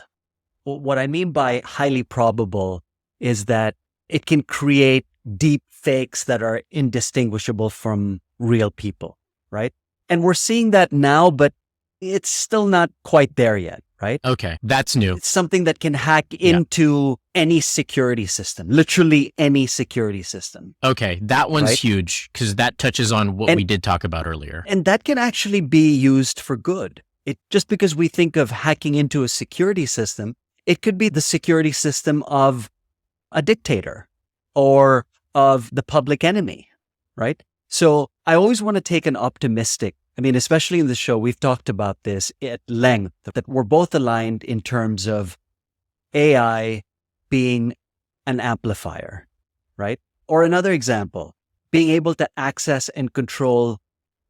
What I mean by highly probable is that it can create deep fakes that are indistinguishable from real people, right? And we're seeing that now, but it's still not quite there yet, right? Okay, that's new. It's something that can hack into any security system, literally any security system. Okay, that one's huge because that touches on what we did talk about earlier. And that can actually be used for good. Just because we think of hacking into a security system, it could be the security system of a dictator or of the public enemy, right? So I always want to take an optimistic, especially in the show, we've talked about this at length, that we're both aligned in terms of AI being an amplifier, right? Or another example, being able to access and control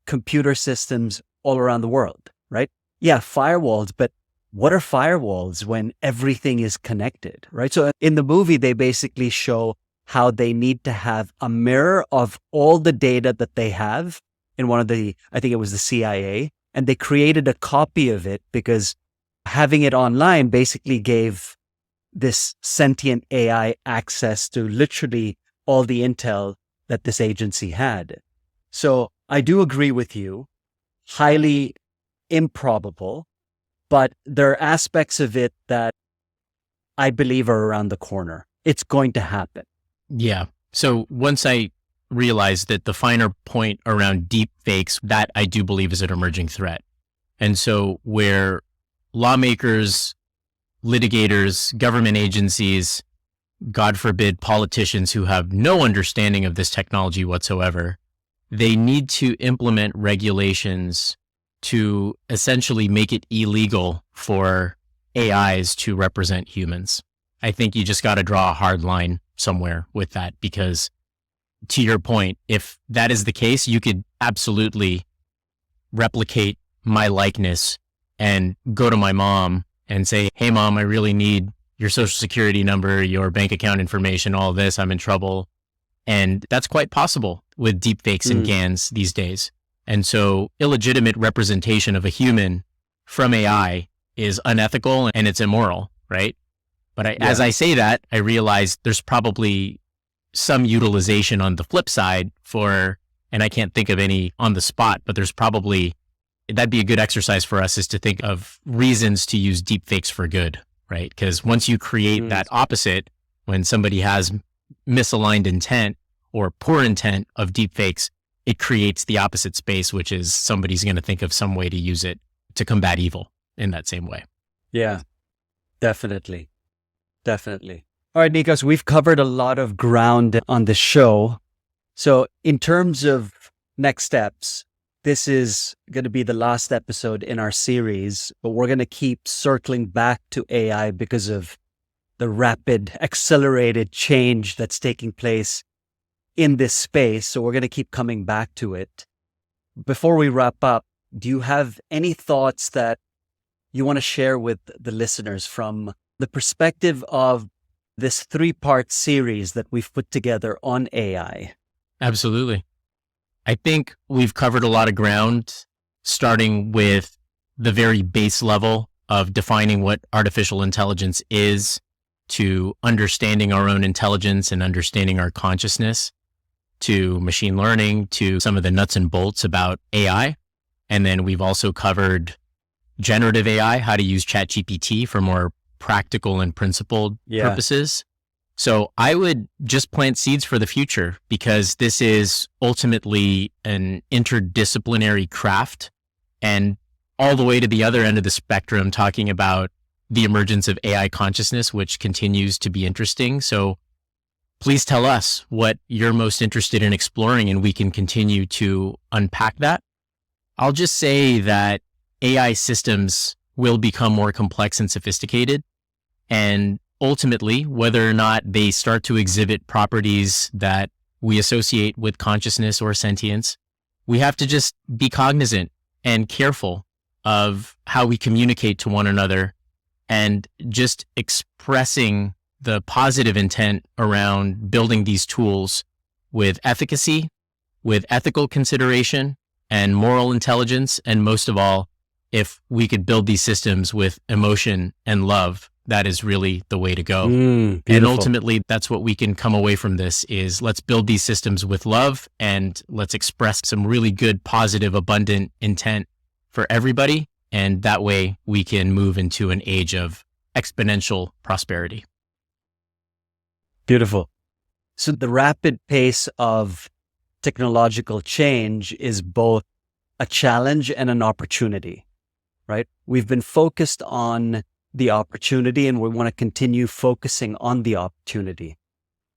computer systems all around the world, right? Yeah, firewalls, but what are firewalls when everything is connected, right? So in the movie, they basically show how they need to have a mirror of all the data that they have in one of the, I think it was the CIA, and they created a copy of it because having it online basically gave this sentient AI access to literally all the intel that this agency had. So I do agree with you, highly improbable, but there are aspects of it that I believe are around the corner. It's going to happen. Yeah. So once I realized that the finer point around deep fakes, that I do believe is an emerging threat. And so where lawmakers, litigators, government agencies, God forbid, politicians who have no understanding of this technology whatsoever, they need to implement regulations to essentially make it illegal for AIs to represent humans. I think you just got to draw a hard line somewhere with that, because to your point, if that is the case, you could absolutely replicate my likeness and go to my mom and say, hey, mom, I really need your social security number, your bank account information, all this, I'm in trouble. And that's quite possible with deepfakes and GANs these days. And so illegitimate representation of a human from AI is unethical and it's immoral, right? But as I say that, I realize there's probably some utilization on the flip side for, and I can't think of any on the spot, but there's probably, that'd be a good exercise for us, is to think of reasons to use deepfakes for good, right? Because once you create that opposite, when somebody has misaligned intent or poor intent of deepfakes, it creates the opposite space, which is somebody's going to think of some way to use it to combat evil in that same way. Yeah, definitely. Definitely. All right, Nikos, we've covered a lot of ground on the show. So in terms of next steps, this is going to be the last episode in our series, but we're going to keep circling back to AI because of the rapid, accelerated change that's taking place in this space. So we're going to keep coming back to it. Before we wrap up, do you have any thoughts that you want to share with the listeners from the perspective of this 3-part series that we've put together on AI? Absolutely. I think we've covered a lot of ground, starting with the very base level of defining what artificial intelligence is, to understanding our own intelligence and understanding our consciousness, to machine learning, to some of the nuts and bolts about AI. And then we've also covered generative AI, how to use ChatGPT for more practical and principled purposes. So I would just plant seeds for the future, because this is ultimately an interdisciplinary craft, and all the way to the other end of the spectrum, talking about the emergence of AI consciousness, which continues to be interesting. So please tell us what you're most interested in exploring, and we can continue to unpack that. I'll just say that AI systems will become more complex and sophisticated. And ultimately, whether or not they start to exhibit properties that we associate with consciousness or sentience, we have to just be cognizant and careful of how we communicate to one another, and just expressing the positive intent around building these tools with efficacy, with ethical consideration and moral intelligence. And most of all, if we could build these systems with emotion and love, that is really the way to go. And ultimately, that's what we can come away from this is, let's build these systems with love, and let's express some really good, positive, abundant intent for everybody. And that way we can move into an age of exponential prosperity. Beautiful. So the rapid pace of technological change is both a challenge and an opportunity, right? We've been focused on the opportunity, and we want to continue focusing on the opportunity.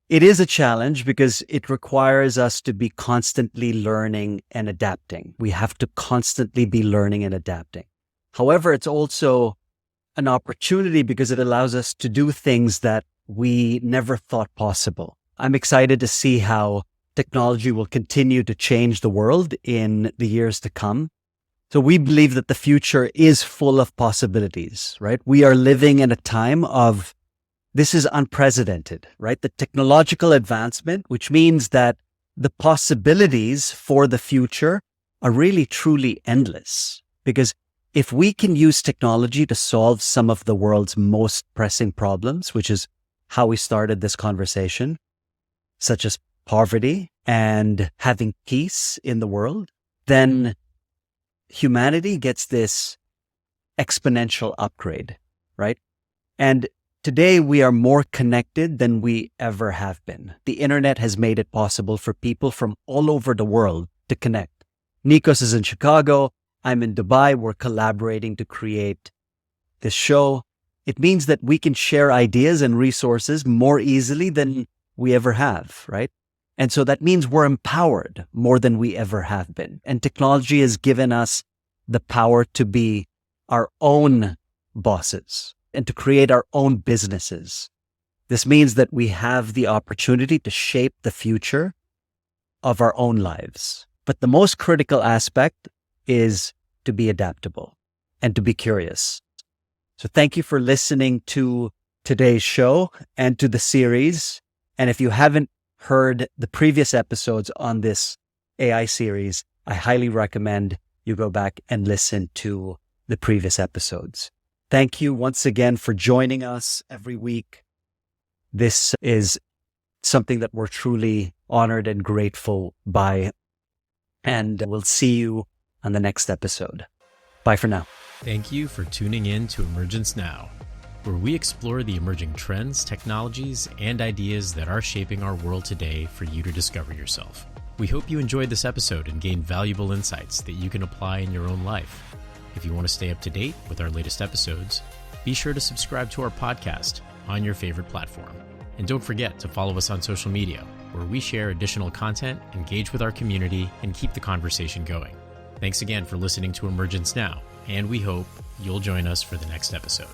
It is a challenge because it requires us to be constantly learning and adapting. We have to constantly be learning and adapting. However, it's also an opportunity because it allows us to do things that we never thought possible. I'm excited to see how technology will continue to change the world in the years to come. So we believe that the future is full of possibilities, right? We are living in a time of, this is unprecedented, right? The technological advancement, which means that the possibilities for the future are really truly endless. Because if we can use technology to solve some of the world's most pressing problems, which is how we started this conversation, such as poverty and having peace in the world, then humanity gets this exponential upgrade, right? And today we are more connected than we ever have been. The internet has made it possible for people from all over the world to connect. Nikos is in Chicago. I'm in Dubai. We're collaborating to create this show. It means that we can share ideas and resources more easily than we ever have, right? And so that means we're empowered more than we ever have been. And technology has given us the power to be our own bosses and to create our own businesses. This means that we have the opportunity to shape the future of our own lives. But the most critical aspect is to be adaptable and to be curious. So thank you for listening to today's show and to the series. And if you haven't heard the previous episodes on this AI series, I highly recommend you go back and listen to the previous episodes. Thank you once again for joining us every week. This is something that we're truly honored and grateful by. And we'll see you on the next episode. Bye for now. Thank you for tuning in to Emergence Now, where we explore the emerging trends, technologies, and ideas that are shaping our world today for you to discover yourself. We hope you enjoyed this episode and gained valuable insights that you can apply in your own life. If you want to stay up to date with our latest episodes, be sure to subscribe to our podcast on your favorite platform. And don't forget to follow us on social media, where we share additional content, engage with our community, and keep the conversation going. Thanks again for listening to Emergence Now, and we hope you'll join us for the next episode.